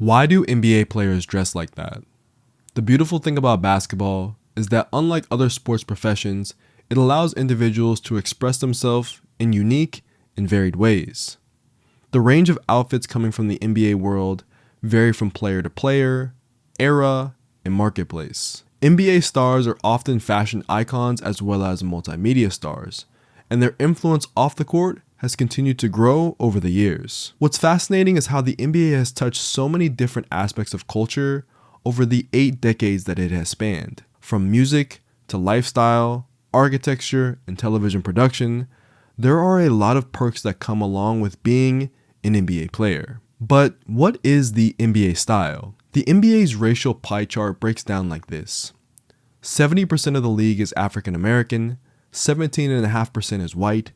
Why do NBA players dress like that? The beautiful thing about basketball is that unlike other sports professions, it allows individuals to express themselves in unique and varied ways. The range of outfits coming from the NBA world vary from player to player, era, and marketplace. NBA stars are often fashion icons as well as multimedia stars, and their influence off the court has continued to grow over the years. What's fascinating is how the NBA has touched so many different aspects of culture over the 8 decades that it has spanned. From music to lifestyle, architecture, and television production, there are a lot of perks that come along with being an NBA player. But what is the NBA style? The NBA's racial pie chart breaks down like this. 70% of the league is African American, 17.5% is white,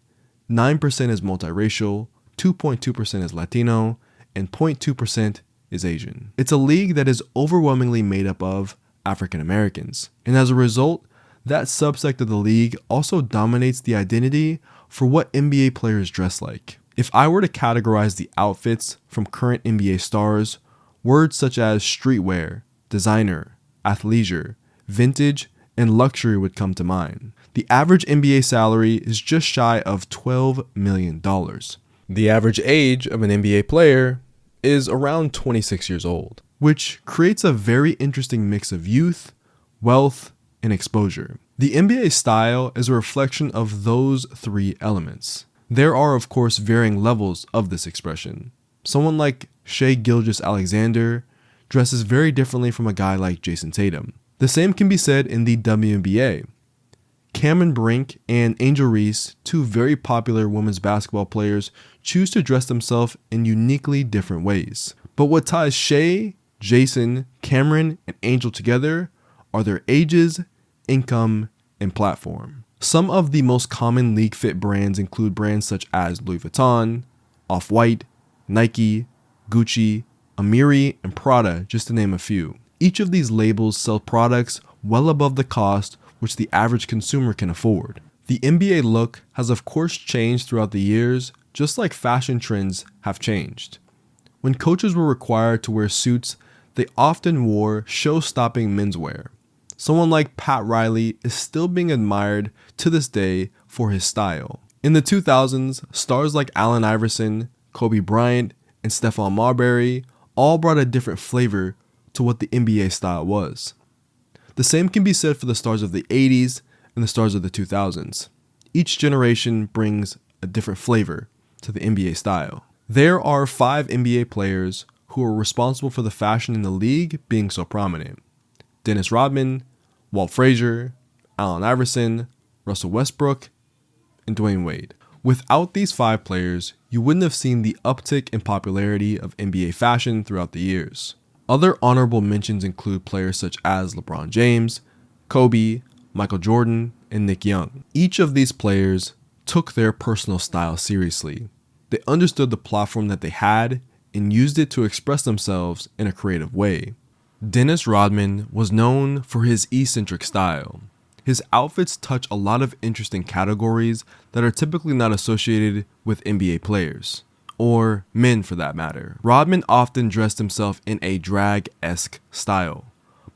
9% is multiracial, 2.2% is Latino, and 0.2% is Asian. It's a league that is overwhelmingly made up of African Americans, and as a result, that subsect of the league also dominates the identity for what NBA players dress like. If I were to categorize the outfits from current NBA stars, words such as streetwear, designer, athleisure, vintage, and luxury would come to mind. The average NBA salary is just shy of $12 million. The average age of an NBA player is around 26 years old, which creates a very interesting mix of youth, wealth, and exposure. The NBA style is a reflection of those 3 elements. There are, of course, varying levels of this expression. Someone like Shai Gilgeous-Alexander dresses very differently from a guy like Jason Tatum. The same can be said in the WNBA. Cameron Brink and Angel Reese, 2 very popular women's basketball players, choose to dress themselves in uniquely different ways. But what ties Shai, Jason, Cameron, and Angel together are their ages, income, and platform. Some of the most common league fit brands include brands such as Louis Vuitton, Off-White, Nike, Gucci, Amiri, and Prada, just to name a few. Each of these labels sell products well above the cost which the average consumer can afford. The NBA look has of course changed throughout the years, just like fashion trends have changed. When coaches were required to wear suits, they often wore show-stopping menswear. Someone like Pat Riley is still being admired to this day for his style. In the 2000s, stars like Allan Iverson, Kobe Bryant, and Stephon Marbury all brought a different flavor to what the NBA style was. The same can be said for the stars of the 80s and the stars of the 2000s. Each generation brings a different flavor to the NBA style. There are 5 NBA players who are responsible for the fashion in the league being so prominent. Dennis Rodman, Walt Frazier, Allan Iverson, Russell Westbrook, and Dwayne Wade. Without these 5 players, you wouldn't have seen the uptick in popularity of NBA fashion throughout the years. Other honorable mentions include players such as LeBron James, Kobe, Michael Jordan, and Nick Young. Each of these players took their personal style seriously. They understood the platform that they had and used it to express themselves in a creative way. Dennis Rodman was known for his eccentric style. His outfits touch a lot of interesting categories that are typically not associated with NBA players, or men for that matter. Rodman often dressed himself in a drag-esque style,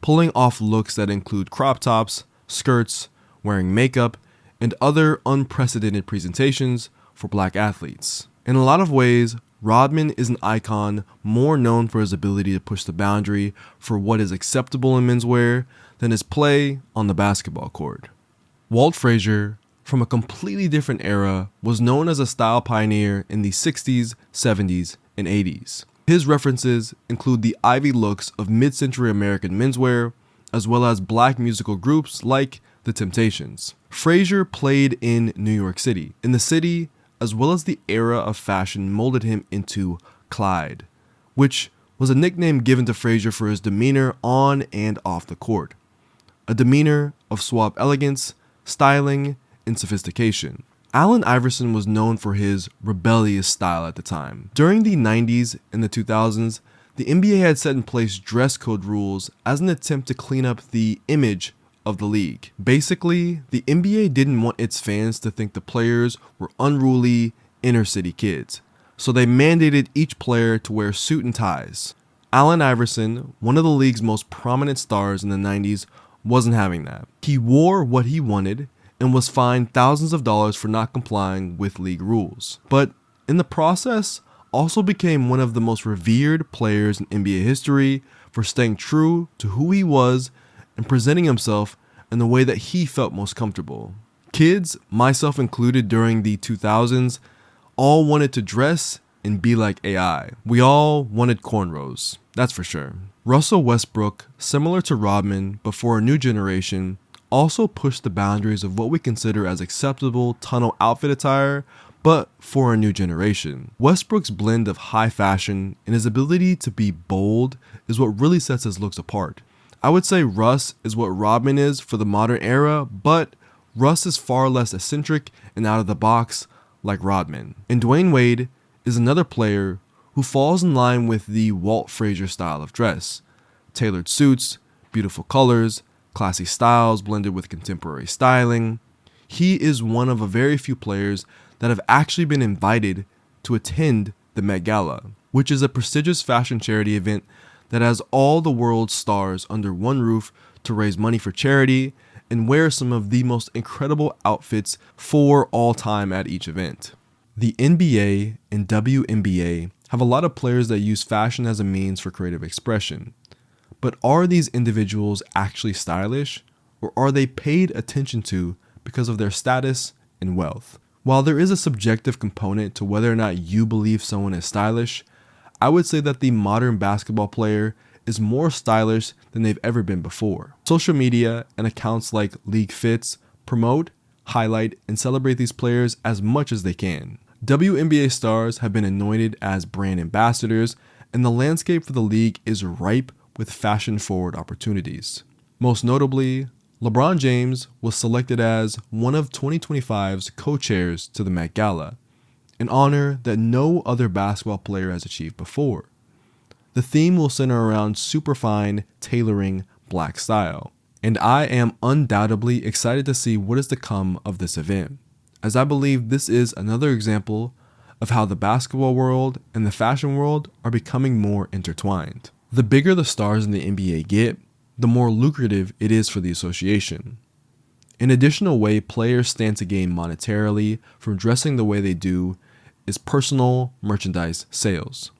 pulling off looks that include crop tops, skirts, wearing makeup, and other unprecedented presentations for black athletes. In a lot of ways, Rodman is an icon more known for his ability to push the boundary for what is acceptable in menswear than his play on the basketball court. Walt Frazier, from a completely different era, was known as a style pioneer in the 60s, 70s, and 80s. His references include the Ivy looks of mid-century American menswear, as well as black musical groups like The Temptations. Frazier played in New York City. In the city, as well as the era of fashion molded him into Clyde, which was a nickname given to Frazier for his demeanor on and off the court. A demeanor of suave elegance, styling, and sophistication. Allan Iverson was known for his rebellious style at the time. During the 90s and the 2000s, the NBA had set in place dress code rules as an attempt to clean up the image of the league. Basically, the NBA didn't want its fans to think the players were unruly inner city kids, so they mandated each player to wear suit and ties. Allan Iverson, one of the league's most prominent stars in the 90s, wasn't having that. He wore what he wanted and was fined thousands of dollars for not complying with league rules. But in the process, also became one of the most revered players in NBA history for staying true to who he was and presenting himself in the way that he felt most comfortable. Kids, myself included during the 2000s, all wanted to dress and be like AI. We all wanted cornrows, that's for sure. Russell Westbrook, similar to Rodman, but for a new generation, also pushed the boundaries of what we consider as acceptable tunnel outfit attire, but for a new generation. Westbrook's blend of high fashion and his ability to be bold is what really sets his looks apart. I would say Russ is what Rodman is for the modern era, but Russ is far less eccentric and out of the box like Rodman. And Dwayne Wade is another player who falls in line with the Walt Frazier style of dress. Tailored suits, beautiful colors, classy styles blended with contemporary styling. He is one of a very few players that have actually been invited to attend the Met Gala, which is a prestigious fashion charity event that has all the world's stars under one roof to raise money for charity and wear some of the most incredible outfits for all time at each event. The NBA and WNBA have a lot of players that use fashion as a means for creative expression. But are these individuals actually stylish, or are they paid attention to because of their status and wealth? While there is a subjective component to whether or not you believe someone is stylish, I would say that the modern basketball player is more stylish than they've ever been before. Social media and accounts like League Fits promote, highlight, and celebrate these players as much as they can. WNBA stars have been anointed as brand ambassadors, and the landscape for the league is ripe with fashion-forward opportunities. Most notably, LeBron James was selected as one of 2025's co-chairs to the Met Gala, an honor that no other basketball player has achieved before. The theme will center around superfine, tailoring black style, and I am undoubtedly excited to see what is to come of this event, as I believe this is another example of how the basketball world and the fashion world are becoming more intertwined. The bigger the stars in the NBA get, the more lucrative it is for the association. An additional way players stand to gain monetarily from dressing the way they do is personal merchandise sales.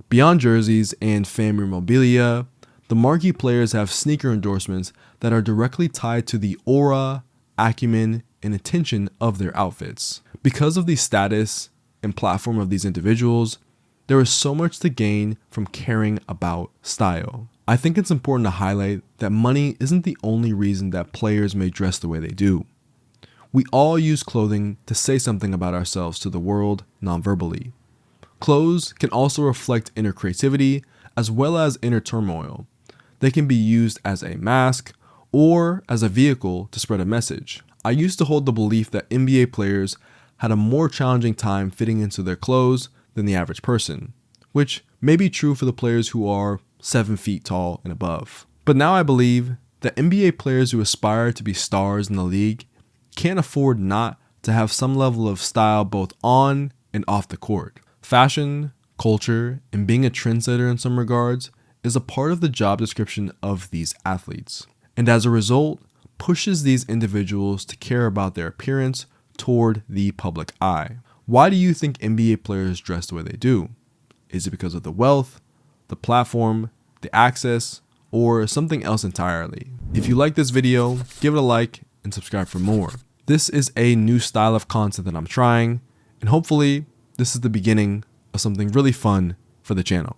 Beyond jerseys and fan memorabilia, the marquee players have sneaker endorsements that are directly tied to the aura, acumen, and attention of their outfits. Because of the status and platform of these individuals, there is so much to gain from caring about style. I think it's important to highlight that money isn't the only reason that players may dress the way they do. We all use clothing to say something about ourselves to the world non-verbally. Clothes can also reflect inner creativity as well as inner turmoil. They can be used as a mask or as a vehicle to spread a message. I used to hold the belief that NBA players had a more challenging time fitting into their clothes than the average person, which may be true for the players who are 7 feet tall and above. But now I believe that NBA players who aspire to be stars in the league can't afford not to have some level of style both on and off the court. Fashion, culture, and being a trendsetter in some regards is a part of the job description of these athletes, and as a result, pushes these individuals to care about their appearance toward the public eye. Why do you think NBA players dress the way they do? Is it because of the wealth, the platform, the access, or something else entirely? If you like this video, give it a like and subscribe for more. This is a new style of content that I'm trying, and hopefully this is the beginning of something really fun for the channel.